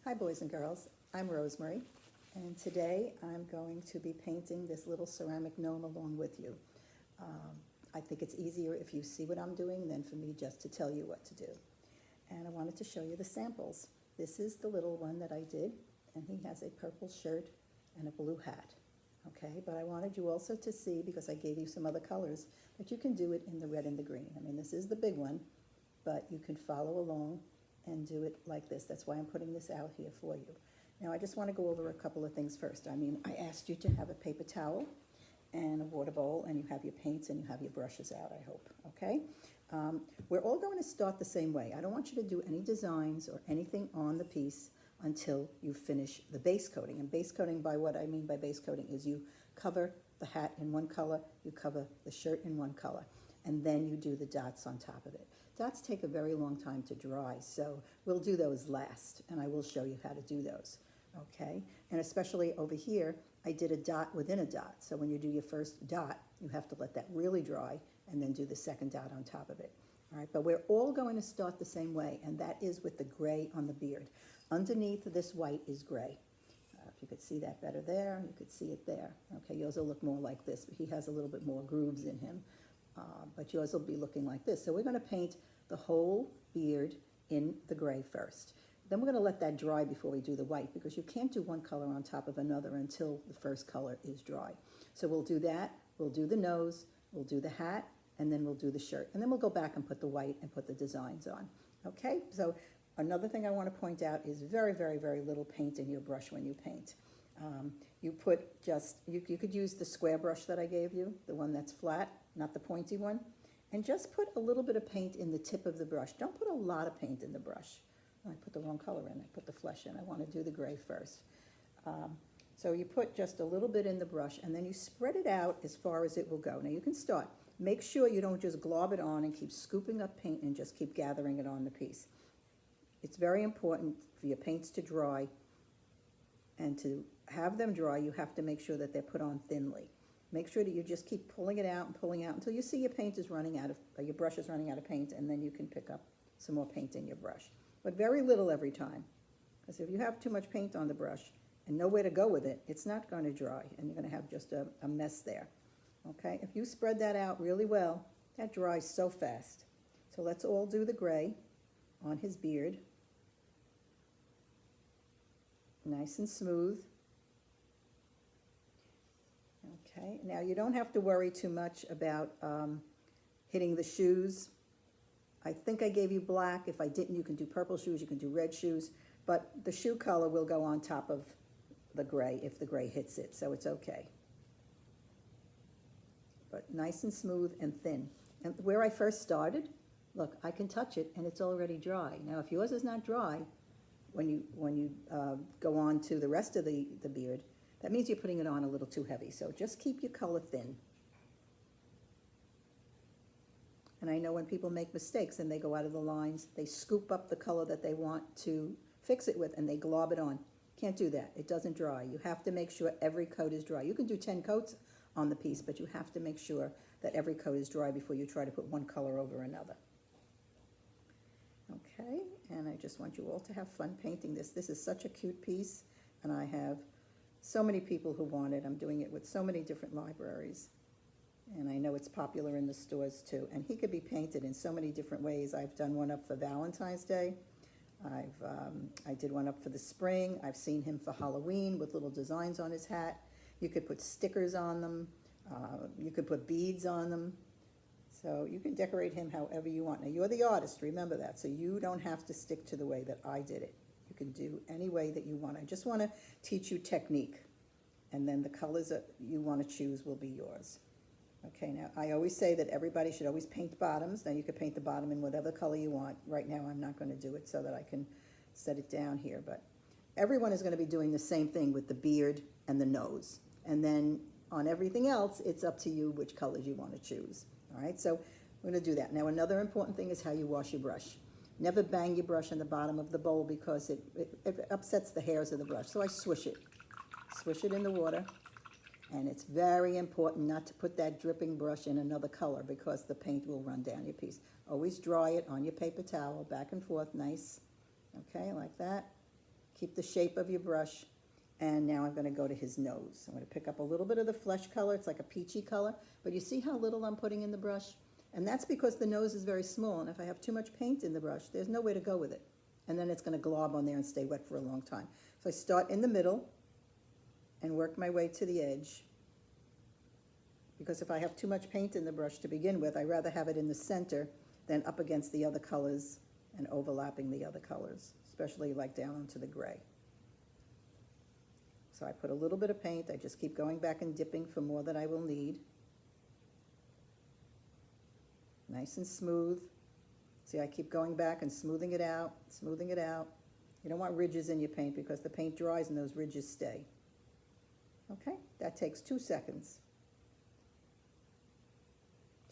Hi boys and girls, I'm Rosemarie, and today I'm going to be painting this little ceramic gnome along with you. I think it's easier if you see what I'm doing than for me just to tell you what to do. And I wanted to show you the samples. This is the little one that I did, and he has a purple shirt and a blue hat. Okay, but I wanted you also to see, because I gave you some other colors, that you can do it in the red and the green. I mean, this is the big one, but you can follow along and do it like this. That's why I'm putting this out here for you. Now I just want to go over a couple of things first. I mean, I asked you to have a paper towel and a water bowl, and you have your paints and you have your brushes out, I hope, okay? We're all going to start the same way. I don't want you to do any designs or anything on the piece until you finish the base coating. And base coating, by what I mean by base coating, is you cover the hat in one color, you cover the shirt in one color, and then you do the dots on top of it. Dots take a very long time to dry, so we'll do those last, and I will show you how to do those, okay? And especially over here, I did a dot within a dot, so when you do your first dot, you have to let that really dry and then do the second dot on top of it, all right? But we're all going to start the same way, and that is with the gray on the beard. Underneath this white is gray. If you could see that better there, you could see it there. Okay, yours will look more like this, but he has a little bit more grooves in him. But yours will be looking like this. So we're going to paint the whole beard in the gray first. Then we're going to let that dry before we do the white, because you can't do one color on top of another until the first color is dry. So we'll do that, we'll do the nose, we'll do the hat, and then we'll do the shirt. And then we'll go back and put the white and put the designs on. Okay, so another thing I want to point out is very, very, very little paint in your brush when you paint. You put just, you could use the square brush that I gave you, the one that's flat, not the pointy one, and just put a little bit of paint in the tip of the brush. Don't put a lot of paint in the brush. Oh, I put the wrong color in, I put the flesh in. I want to do the gray first. So you put just a little bit in the brush, and then you spread it out as far as it will go. Now you can start. Make sure you don't just glob it on and keep scooping up paint and just keep gathering it on the piece. It's very important for your paints to dry, and to have them dry, you have to make sure that they're put on thinly. Make sure that you just keep pulling it out and pulling out until you see your paint is running out of, your brush is running out of paint, and then you can pick up some more paint in your brush. But very little every time, because if you have too much paint on the brush and nowhere to go with it, it's not going to dry, and you're going to have just a mess there. Okay, if you spread that out really well, that dries so fast. So let's all do the gray on his beard. Nice and smooth. Okay, now you don't have to worry too much about hitting the shoes. I think I gave you black. If I didn't, you can do purple shoes, you can do red shoes, but the shoe color will go on top of the gray if the gray hits it, so it's okay. But nice and smooth and thin. And where I first started, look, I can touch it and it's already dry. Now if yours is not dry, when you go on to the rest of the beard, that means you're putting it on a little too heavy. So just keep your color thin. And I know when people make mistakes and they go out of the lines, they scoop up the color that they want to fix it with and they glob it on. Can't do that. It doesn't dry. You have to make sure every coat is dry. You can do 10 coats on the piece, but you have to make sure that every coat is dry before you try to put one color over another. Okay, and I just want you all to have fun painting this. This is such a cute piece, and I have so many people who want it. I'm doing it with so many different libraries, and I know it's popular in the stores too. And he could be painted in so many different ways. I've done one up for Valentine's Day. I did one up for the spring. I've seen him for Halloween with little designs on his hat. You could put stickers on them. You could put beads on them. So you can decorate him however you want. Now you're the artist, remember that, so you don't have to stick to the way that I did it. You can do any way that you want. I just want to teach you technique, and then the colors that you want to choose will be yours. Okay, now I always say that everybody should always paint bottoms. Now you can paint the bottom in whatever color you want. Right now I'm not going to do it so that I can set it down here, but everyone is going to be doing the same thing with the beard and the nose. And then on everything else, it's up to you which colors you want to choose. All right, so we're going to do that. Now another important thing is how you wash your brush. Never bang your brush on the bottom of the bowl because it upsets the hairs of the brush. So I swish it in the water. And it's very important not to put that dripping brush in another color because the paint will run down your piece. Always dry it on your paper towel, back and forth, nice. Okay, like that. Keep the shape of your brush. And now I'm going to go to his nose. I'm going to pick up a little bit of the flesh color. It's like a peachy color. But you see how little I'm putting in the brush? And that's because the nose is very small. And if I have too much paint in the brush, there's no way to go with it. And then it's going to glob on there and stay wet for a long time. So I start in the middle and work my way to the edge. Because if I have too much paint in the brush to begin with, I'd rather have it in the center than up against the other colors and overlapping the other colors, especially like down onto the gray. So I put a little bit of paint. I just keep going back and dipping for more than I will need. Nice and smooth. See, I keep going back and smoothing it out, smoothing it out. You don't want ridges in your paint because the paint dries and those ridges stay. Okay, that takes 2 seconds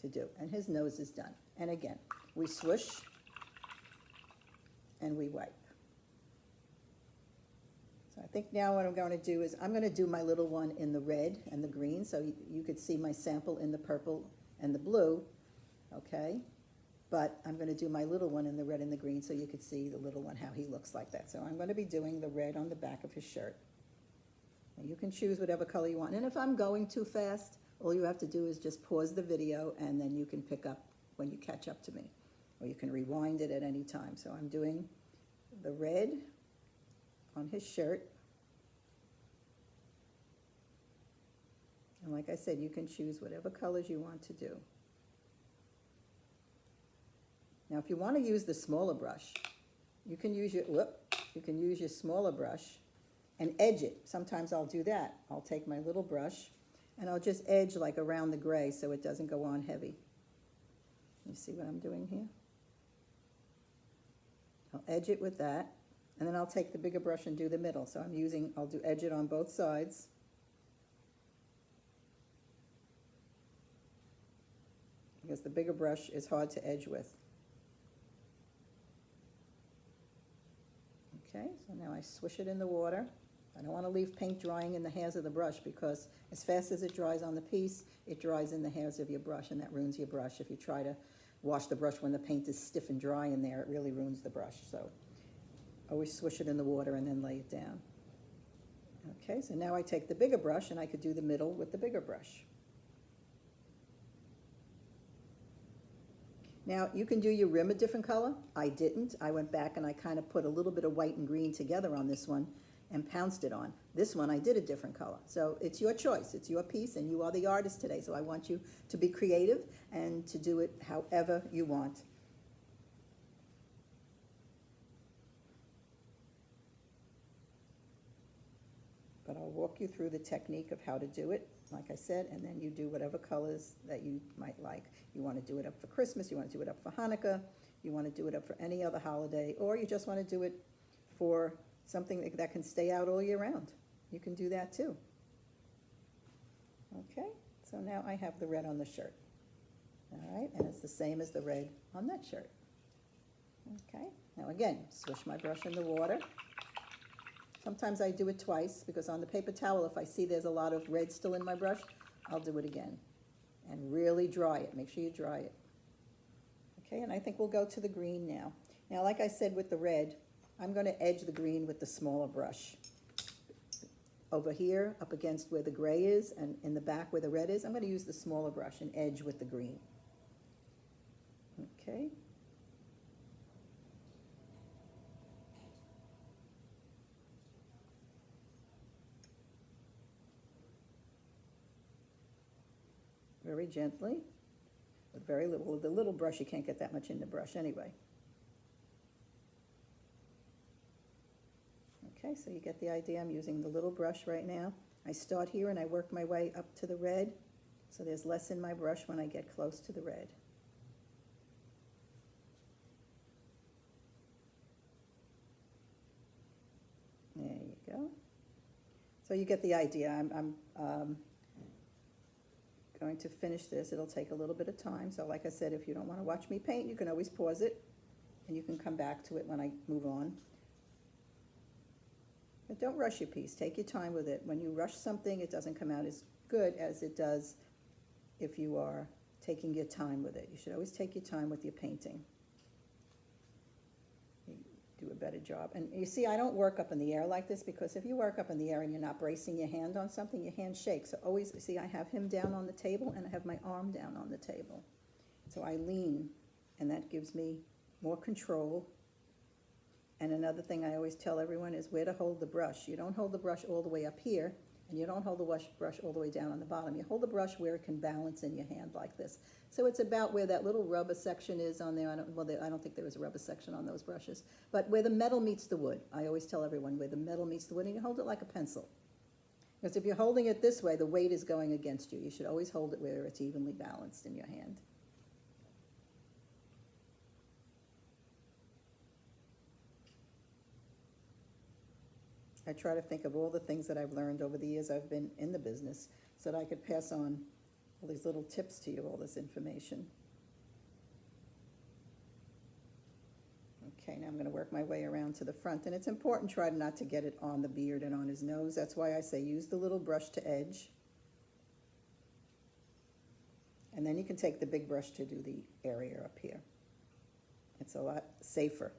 to do. And his nose is done. And again, we swoosh and we wipe. So I think now what I'm going to do is I'm going to do my little one in the red and the green, so you could see my sample in the purple and the blue, okay? But I'm going to do my little one in the red and the green so you could see the little one, how he looks like that. So I'm going to be doing the red on the back of his shirt. Now you can choose whatever color you want. And if I'm going too fast, all you have to do is just pause the video and then you can pick up when you catch up to me. Or you can rewind it at any time. So I'm doing the red on his shirt. And like I said, you can choose whatever colors you want to do. Now if you want to use the smaller brush, you can use your smaller brush and edge it. Sometimes I'll do that. I'll take my little brush and I'll just edge like around the gray so it doesn't go on heavy. You see what I'm doing here? I'll edge it with that. And then I'll take the bigger brush and do the middle. So I'll do edge it on both sides. Because the bigger brush is hard to edge with. Okay, so now I swish it in the water. I don't want to leave paint drying in the hairs of the brush because as fast as it dries on the piece, it dries in the hairs of your brush and that ruins your brush. If you try to wash the brush when the paint is stiff and dry in there, it really ruins the brush. So always swish it in the water and then lay it down. Okay, so now I take the bigger brush and I could do the middle with the bigger brush. Now you can do your rim a different color. I didn't. I went back and I kind of put a little bit of white and green together on this one and pounced it on. This one I did a different color. So it's your choice. It's your piece and you are the artist today. So I want you to be creative and to do it however you want. But I'll walk you through the technique of how to do it, like I said, and then you do whatever colors that you might like. You want to do it up for Christmas, you want to do it up for Hanukkah, you want to do it up for any other holiday, or you just want to do it for something that can stay out all year round. You can do that too. Okay, so now I have the red on the shirt. All right, and it's the same as the red on that shirt. Okay, now again, swish my brush in the water. Sometimes I do it twice because on the paper towel, if I see there's a lot of red still in my brush, I'll do it again. And really dry it. Make sure you dry it. Okay, and I think we'll go to the green now. Now, like I said with the red, I'm going to edge the green with the smaller brush. Over here, up against where the gray is, and in the back where the red is, I'm going to use the smaller brush and edge with the green. Okay. Very gently, but very little. With the little brush, you can't get that much in the brush anyway. Okay, so you get the idea. I'm using the little brush right now. I start here and I work my way up to the red, so there's less in my brush when I get close to the red. There you go. So you get the idea. I'm going to finish this. It'll take a little bit of time. So like I said, if you don't want to watch me paint, you can always pause it and you can come back to it when I move on. But don't rush your piece. Take your time with it. When you rush something, it doesn't come out as good as it does if you are taking your time with it. You should always take your time with your painting. You do a better job. And you see, I don't work up in the air like this, because if you work up in the air and you're not bracing your hand on something, your hand shakes. So always, see, I have him down on the table and I have my arm down on the table. So I lean, and that gives me more control. And another thing I always tell everyone is where to hold the brush. You don't hold the brush all the way up here, and you don't hold the brush all the way down on the bottom. You hold the brush where it can balance in your hand like this. So it's about where that little rubber section is on there. I don't think there was a rubber section on those brushes, but where the metal meets the wood. I always tell everyone where the metal meets the wood, and you hold it like a pencil. Because if you're holding it this way, the weight is going against you. You should always hold it where it's evenly balanced in your hand. I try to think of all the things that I've learned over the years I've been in the business, so that I could pass on all these little tips to you, all this information. Okay, now I'm going to work my way around to the front, and it's important try not to get it on the beard and on his nose. That's why I say use the little brush to edge. And then you can take the big brush to do the area up here. It's a lot safer.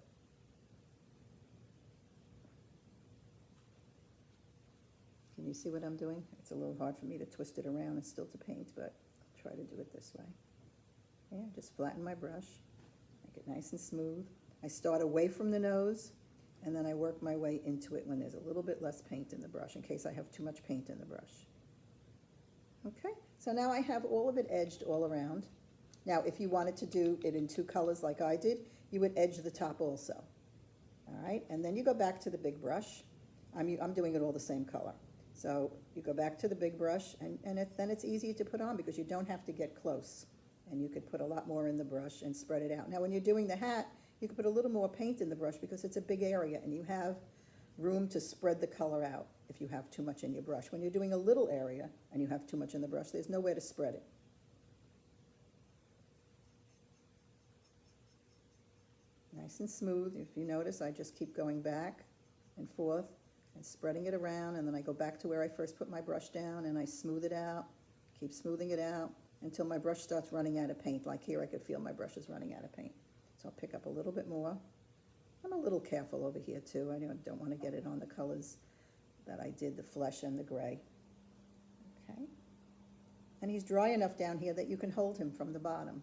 Can you see what I'm doing? It's a little hard for me to twist it around and still to paint, but I'll try to do it this way. Yeah, just flatten my brush, make it nice and smooth. I start away from the nose, and then I work my way into it when there's a little bit less paint in the brush, in case I have too much paint in the brush. Okay, so now I have all of it edged all around. Now, if you wanted to do it in two colors like I did, you would edge the top also. All right, and then you go back to the big brush. I'm doing it all the same color. So you go back to the big brush, and then it's easier to put on because you don't have to get close. And you could put a lot more in the brush and spread it out. Now when you're doing the hat, you can put a little more paint in the brush because it's a big area and you have room to spread the color out if you have too much in your brush. When you're doing a little area and you have too much in the brush, there's nowhere to spread it. Nice and smooth. If you notice, I just keep going back and forth and spreading it around, and then I go back to where I first put my brush down and I smooth it out, keep smoothing it out until my brush starts running out of paint. Like here, I could feel my brush is running out of paint. So I'll pick up a little bit more. I'm a little careful over here too. I don't want to get it on the colors that I did, the flesh and the gray. Okay. And he's dry enough down here that you can hold him from the bottom.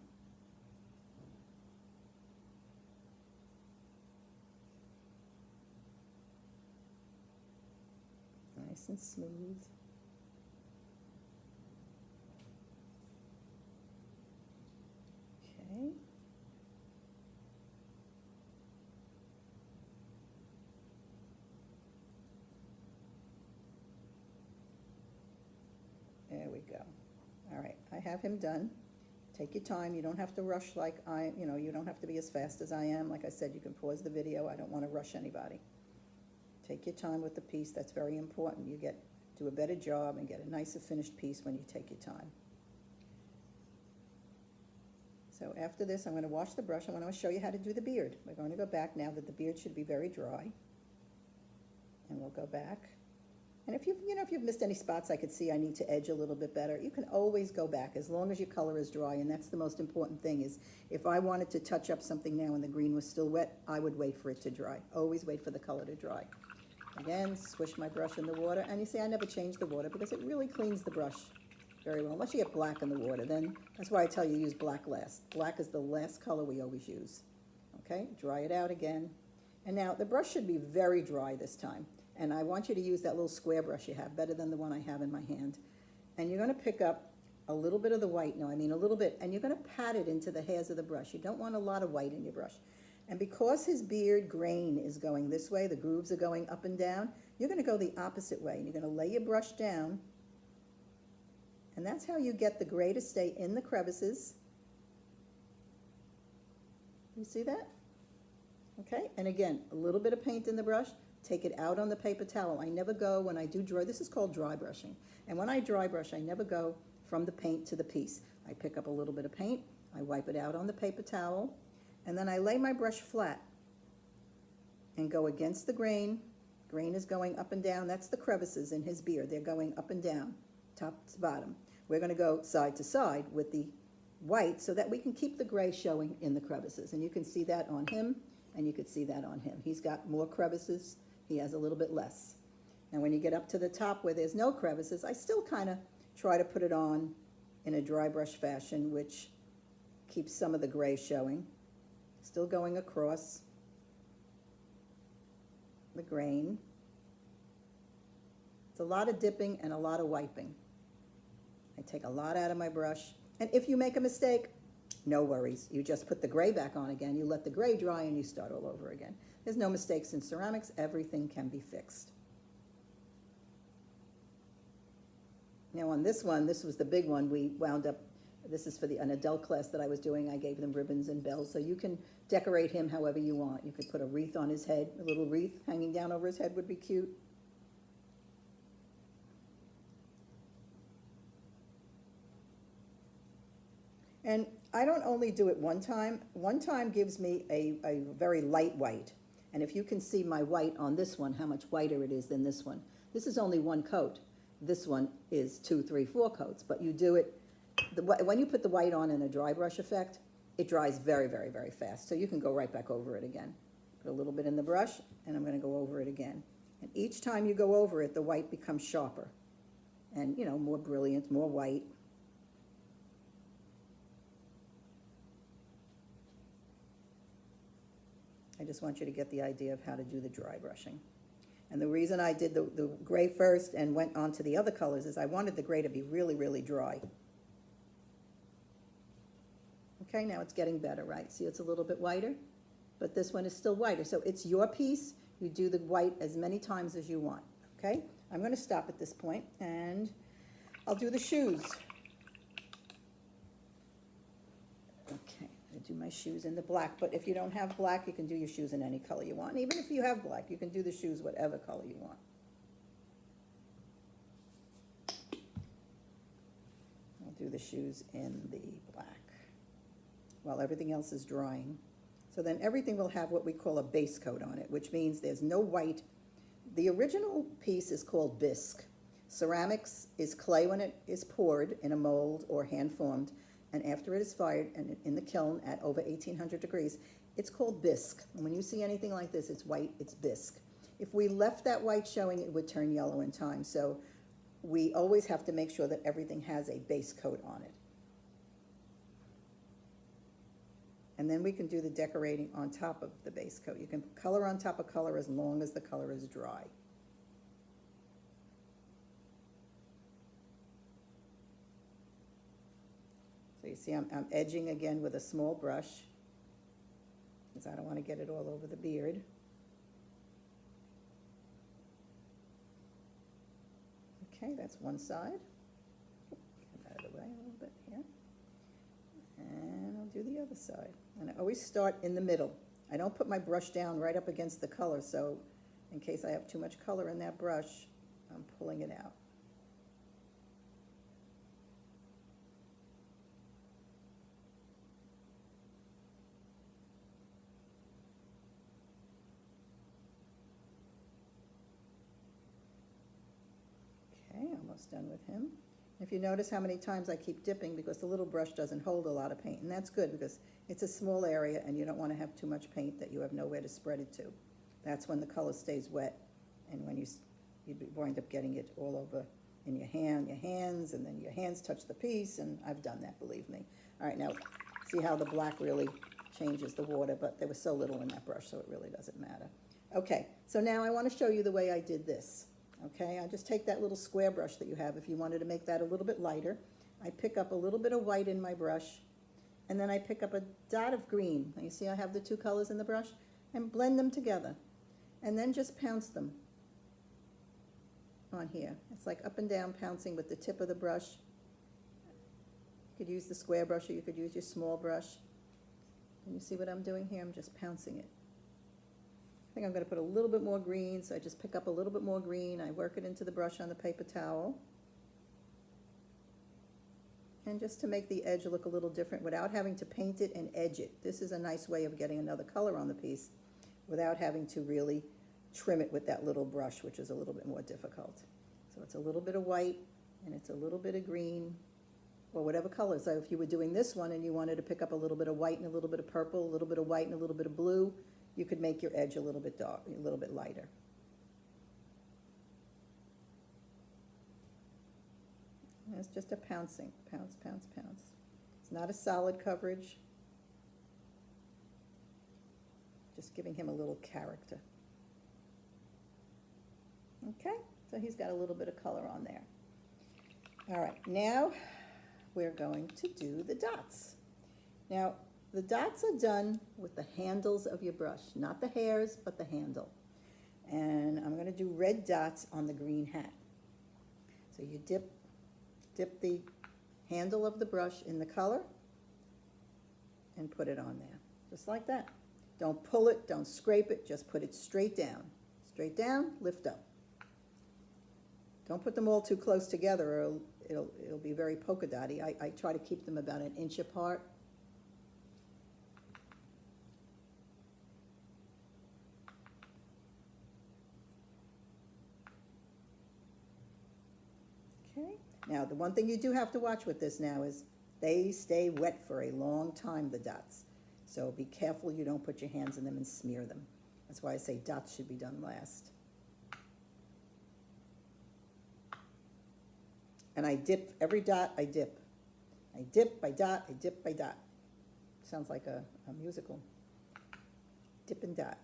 Nice and smooth. Okay. There we go. All right, I have him done. Take your time. You don't have to rush like you don't have to be as fast as I am. Like I said, you can pause the video. I don't want to rush anybody. Take your time with the piece. That's very important. You do a better job and get a nicer finished piece when you take your time. So after this, I'm going to wash the brush. I want to show you how to do the beard. We're going to go back now that the beard should be very dry. And we'll go back. And if you've missed any spots I could see I need to edge a little bit better, you can always go back as long as your color is dry. And that's the most important thing is if I wanted to touch up something now and the green was still wet, I would wait for it to dry. Always wait for the color to dry. Again, swish my brush in the water, and you see I never change the water because it really cleans the brush very well. Unless you get black in the water, then that's why I tell you use black last. Black is the last color we always use. Okay, dry it out again. And now the brush should be very dry this time. And I want you to use that little square brush you have, better than the one I have in my hand. And you're going to pick up a little bit of the white, a little bit, and you're going to pat it into the hairs of the brush. You don't want a lot of white in your brush. And because his beard grain is going this way, the grooves are going up and down, you're going to go the opposite way. And you're going to lay your brush down. And that's how you get the gray to stay in the crevices. You see that? Okay, and again, a little bit of paint in the brush. Take it out on the paper towel. I never go when I do dry. This is called dry brushing. And when I dry brush, I never go from the paint to the piece. I pick up a little bit of paint. I wipe it out on the paper towel. And then I lay my brush flat and go against the grain. Grain is going up and down. That's the crevices in his beard. They're going up and down, top to bottom. We're going to go side to side with the white so that we can keep the gray showing in the crevices. And you can see that on him. and you could see that on him. He's got more crevices, he has a little bit less. Now when you get up to the top where there's no crevices, I still kind of try to put it on in a dry brush fashion, which keeps some of the gray showing. Still going across the grain. It's a lot of dipping and a lot of wiping. I take a lot out of my brush, and if you make a mistake, no worries. You just put the gray back on again, you let the gray dry, and you start all over again. There's no mistakes in ceramics, everything can be fixed. Now on this one, this was the big one, we wound up, this is for an adult class that I was doing, I gave them ribbons and bells, so you can decorate him however you want. You could put a wreath on his head, a little wreath hanging down over his head would be cute. And I don't only do it one time. One time gives me a very light white. And if you can see my white on this one, how much whiter it is than this one. This is only one coat. This one is 2, 3, 4 coats. But you do it, when you put the white on in a dry brush effect, it dries very, very, very fast. So you can go right back over it again. Put a little bit in the brush, and I'm going to go over it again. And each time you go over it, the white becomes sharper. And, you know, more brilliant, more white. I just want you to get the idea of how to do the dry brushing. And the reason I did the gray first and went on to the other colors is I wanted the gray to be really, really dry. Okay, now it's getting better, right? See, it's a little bit whiter, but this one is still whiter. So it's your piece. You do the white as many times as you want, okay? I'm going to stop at this point, and I'll do the shoes. Okay. Do my shoes in the black, but if you don't have black, you can do your shoes in any color you want. And even if you have black, you can do the shoes whatever color you want. I'll do the shoes in the black while everything else is drying. So then everything will have what we call a base coat on it, which means there's no white. The original piece is called bisque. Ceramics is clay when it is poured in a mold or hand-formed, and after it is fired and in the kiln at over 1800 degrees, it's called bisque. And when you see anything like this, it's white, it's bisque. If we left that white showing, it would turn yellow in time. So we always have to make sure that everything has a base coat on it. And then we can do the decorating on top of the base coat. You can color on top of color as long as the color is dry. So you see I'm edging again with a small brush because I don't want to get it all over the beard. Okay, that's one side. Get out of the way a little bit here. And I'll do the other side. And I always start in the middle. I don't put my brush down right up against the color, so in case I have too much color in that brush, I'm pulling it out. Almost done with him. If you notice how many times I keep dipping, because the little brush doesn't hold a lot of paint, and that's good because it's a small area and you don't want to have too much paint that you have nowhere to spread it to. That's when the color stays wet, and when you wind up getting it all over in your hands, and then your hands touch the piece, and I've done that, believe me. All right, now see how the black really changes the water, but there was so little in that brush, so it really doesn't matter. Okay, so now I want to show you the way I did this. Okay, I just take that little square brush that you have. If you wanted to make that a little bit lighter, I pick up a little bit of white in my brush, and then I pick up a dot of green. Now you see I have the two colors in the brush, and blend them together, and then just pounce them on here. It's like up and down pouncing with the tip of the brush. You could use the square brush, or you could use your small brush. And you see what I'm doing here? I'm just pouncing it. I think I'm going to put a little bit more green, so I just pick up a little bit more green. I work it into the brush on the paper towel. And just to make the edge look a little different without having to paint it and edge it. This is a nice way of getting another color on the piece without having to really trim it with that little brush, which is a little bit more difficult. So it's a little bit of white, and it's a little bit of green, or whatever color. So if you were doing this one and you wanted to pick up a little bit of white and a little bit of purple, a little bit of white and a little bit of blue, you could make your edge a little bit dark, a little bit lighter. And it's just a pouncing, pounce, pounce, pounce. It's not a solid coverage. Just giving him a little character. Okay, so he's got a little bit of color on there. All right, now we're going to do the dots. Now, the dots are done with the handles of your brush, not the hairs, but the handle. And I'm going to do red dots on the green hat. So you dip the handle of the brush in the color and put it on there, just like that. Don't pull it, don't scrape it, just put it straight down. Straight down, lift up. Don't put them all too close together or it'll be very polka dotty. I try to keep them about 1 inch apart. Okay, now the one thing you do have to watch with this now is they stay wet for a long time, the dots. So be careful you don't put your hands in them and smear them. That's why I say dots should be done last. And I dip, every dot I dip. I dip by dot, I dip by dot. Sounds like a musical. Dip and dot.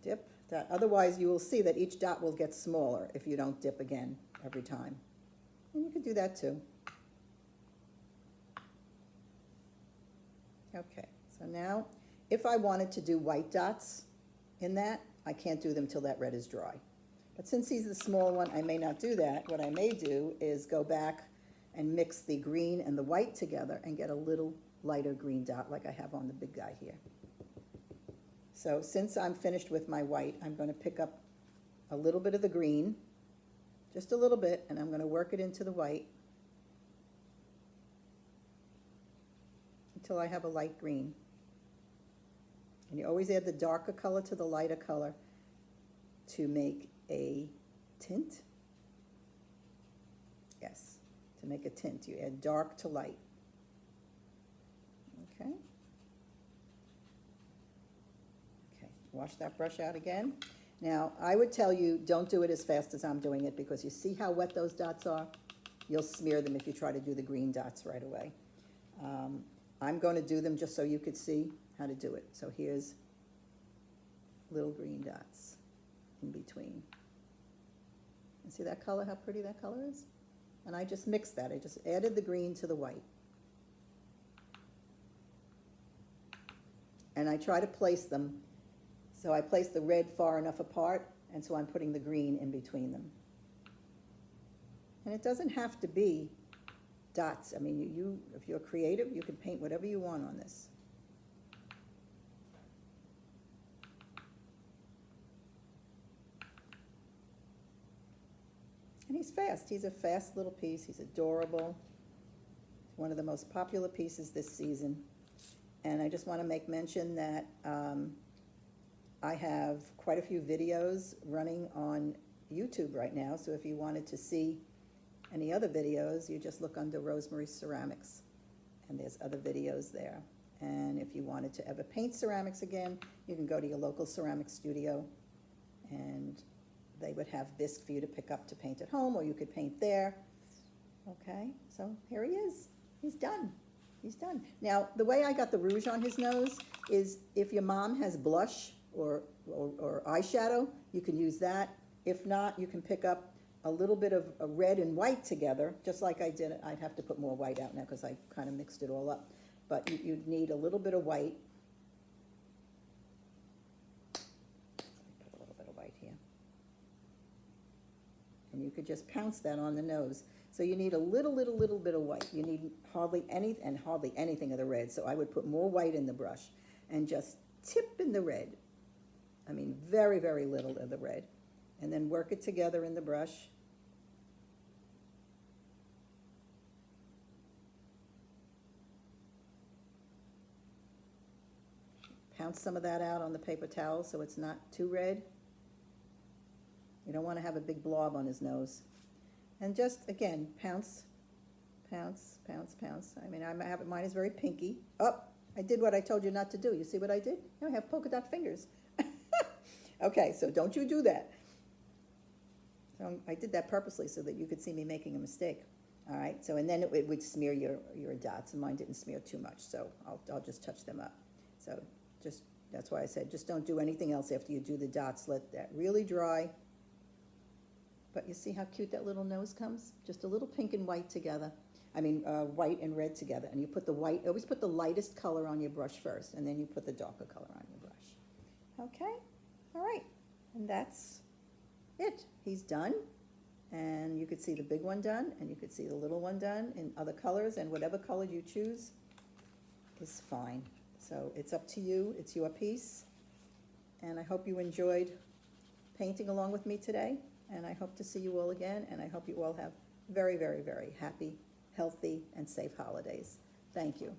Dip, dot. Otherwise you will see that each dot will get smaller if you don't dip again every time. And you can do that too. Okay, so now if I wanted to do white dots in that, I can't do them till that red is dry. But since he's the small one, I may not do that. What I may do is go back and mix the green and the white together and get a little lighter green dot like I have on the big guy here. So since I'm finished with my white, I'm going to pick up a little bit of the green, just a little bit, and I'm going to work it into the white until I have a light green. And you always add the darker color to the lighter color to make a tint. Yes, to make a tint, you add dark to light. Okay. Okay, wash that brush out again. Now, I would tell you, don't do it as fast as I'm doing it because you see how wet those dots are? You'll smear them if you try to do the green dots right away. I'm going to do them just so you could see how to do it. So here's little green dots in between. And see that color, how pretty that color is? And I just mixed that. I just added the green to the white. And I try to place them. So I place the red far enough apart, and so I'm putting the green in between them. And it doesn't have to be dots. I mean, if you're creative, you can paint whatever you want on this. And he's fast. He's a fast little piece. He's adorable. It's one of the most popular pieces this season. And I just want to make mention that I have quite a few videos running on YouTube right now. So if you wanted to see any other videos, you just look under Rosemarie Ceramics. And there's other videos there. And if you wanted to ever paint ceramics again, you can go to your local ceramic studio and they would have bisque for you to pick up to paint at home, or you could paint there. Okay, so here he is. He's done. He's done. Now, the way I got the rouge on his nose is if your mom has blush or eyeshadow, you can use that. If not, you can pick up a little bit of a red and white together, just like I did. I'd have to put more white out now because I kind of mixed it all up. But you'd need a little bit of white. Put a little bit of white here. And you could just pounce that on the nose. So you need a little bit of white. You need hardly anything of the red. So I would put more white in the brush and just tip in the red. I mean, very, very little of the red. And then work it together in the brush. Pounce some of that out on the paper towel so it's not too red. You don't want to have a big blob on his nose. And just, again, pounce, pounce, pounce, pounce. I mean, mine is very pinky. Oh, I did what I told you not to do. You see what I did? Now I have polka dot fingers. Okay, so don't you do that. So I did that purposely so that you could see me making a mistake. All right, so and then it would smear your dots, and mine didn't smear too much, so I'll just touch them up. So just, that's why I said just don't do anything else after you do the dots. Let that really dry. But you see how cute that little nose comes? Just a little pink and white together. I mean, white and red together. And you put the white, always put the lightest color on your brush first, and then you put the darker color on your brush. Okay, all right, and that's it. He's done. And you could see the big one done, and you could see the little one done in other colors, and whatever color you choose is fine. So it's up to you, it's your piece. And I hope you enjoyed painting along with me today. And I hope to see you all again, and I hope you all have very, very, very happy, healthy, and safe holidays. Thank you.